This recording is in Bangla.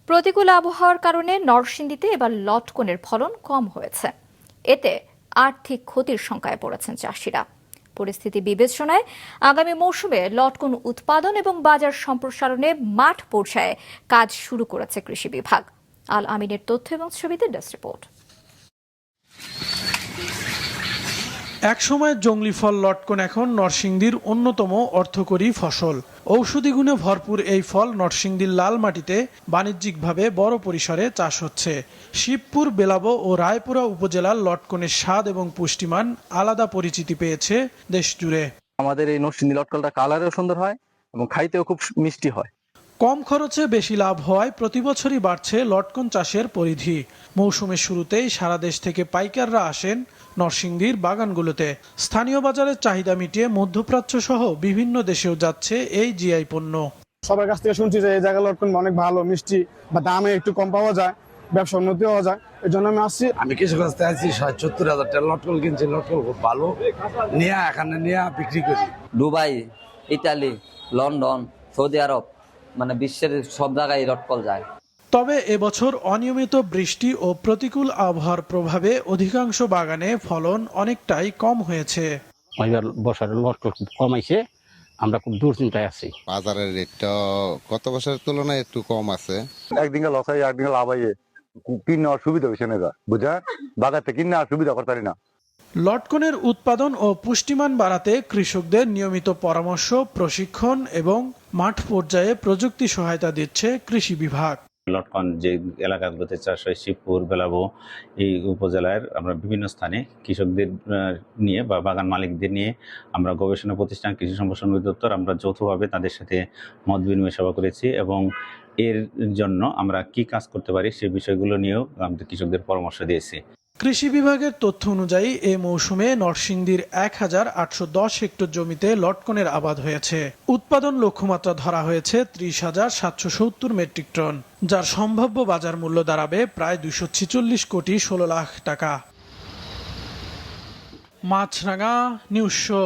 প্রতিকূল আবহাওয়ার কারণে নরসিংদীতে এবার লটকনের ফলন কম হয়েছে। এতে আর্থিক ক্ষতির শঙ্কায় পড়েছেন চাষিরা। পরিস্থিতি বিবেচনায় আগামী মৌসুমে লটকন উৎপাদন এবং বাজার সম্প্রসারণে মাঠ পর্যায়ে কাজ শুরু করেছে কৃষি বিভাগ। আল আমিনের তথ্য এবং ছবিতে ডেস্ক রিপোর্ট। একসময় জংলি ফল লটকন এখন নরসিংদীর অন্যতম অর্থকরী ফসল। ঔষধি গুণে ভরপুর এই ফল নরসিংদীর লাল মাটিতে বাণিজ্যিকভাবে বড় পরিসরে চাষ হচ্ছে। শিবপুর, বেলাবো ও রায়পুরা উপজেলার লটকনের স্বাদ এবং পুষ্টিমান আলাদা পরিচিতি পেয়েছে দেশ জুড়ে। আমাদের এই নরসিংদী লটকনটা কালারেও সুন্দর হয় এবং খাইতেও খুব মিষ্টি হয়। কম খরচে বেশি লাভ হওয়ায় প্রতি বছরই বাড়ছে লটকন চাষের পরিধি। মৌসুমের শুরুতেই সারা দেশ থেকে পাইকাররা আসেন নরসিংদীর বাগানগুলোতে। স্থানীয় বাজারের চাহিদা মিটিয়ে মধ্যপ্রাচ্য সহ বিভিন্ন দেশেও যাচ্ছে এই জিআই পণ্য। সবার কাছ থেকে শুনছি যে এই জায়গার লটকন অনেক ভালো, মিষ্টি বা দামে একটু কম পাওয়া যায়, ব্যবসা উন্নতি হওয়া যায়। এই জন্য আমি আসছি। আমি কিছু কাছ থেকে আসছি 70,000 টাকা লটকন কিনছি। লটকন খুব ভালো, নিয়ে এখানে নিয়ে বিক্রি করি। দুবাই, ইতালি, লন্ডন, সৌদি আরব, মানে বিশ্বের সব জায়গায় লটকন যায়। তবে এবছর অনিয়মিত বৃষ্টি ও প্রতিকূল আবহাওয়ার প্রভাবে অধিকাংশ বাগানে ফলন অনেকটাই কম হয়েছে। বছরের লটকন খুব কমাইছে, আমরা খুব দুশ্চিন্তায় আছি। বাজারের রেটটা গত বছরের তুলনায় একটু কম আছে। একদিকে লস হয়, একদিকে লাভ হয়। কিনে অসুবিধা হয়েছে না, বুঝা বাজার থেকে কিনে সুবিধা করতে পারি না। লটকনের উৎপাদন ও পুষ্টিমান বাড়াতে কৃষকদের নিয়মিত পরামর্শ, প্রশিক্ষণ এবং মাঠ পর্যায়ে প্রযুক্তি সহায়তা দিচ্ছে কৃষি বিভাগ। লটকন যে এলাকাগুলোতে চাষ হয়, শিবপুর, বেলাবো, এই উপজেলার আমরা বিভিন্ন স্থানে কৃষকদের নিয়ে বা বাগান মালিকদের নিয়ে আমরা গবেষণা প্রতিষ্ঠান কৃষি সম্প্রসারণ অধিদপ্তর আমরা যৌথভাবে তাদের সাথে মত বিনিময় সভা করেছি এবং এর জন্য আমরা কি কাজ করতে পারি সেই বিষয়গুলো নিয়েও আমাদের কৃষকদের পরামর্শ দিয়েছি। কৃষি বিভাগের তথ্য অনুযায়ী এ মৌসুমে নরসিংদীর 1810 হেক্টর জমিতে লটকনের আবাদ হয়েছে। উৎপাদন লক্ষ্যমাত্রা ধরা হয়েছে 30,770 মেট্রিক টন, যার সম্ভাব্য বাজার মূল্য দাঁড়াবে প্রায় 246 কোটি 16 লাখ টাকা। মাছরাঙা নিউজ শো।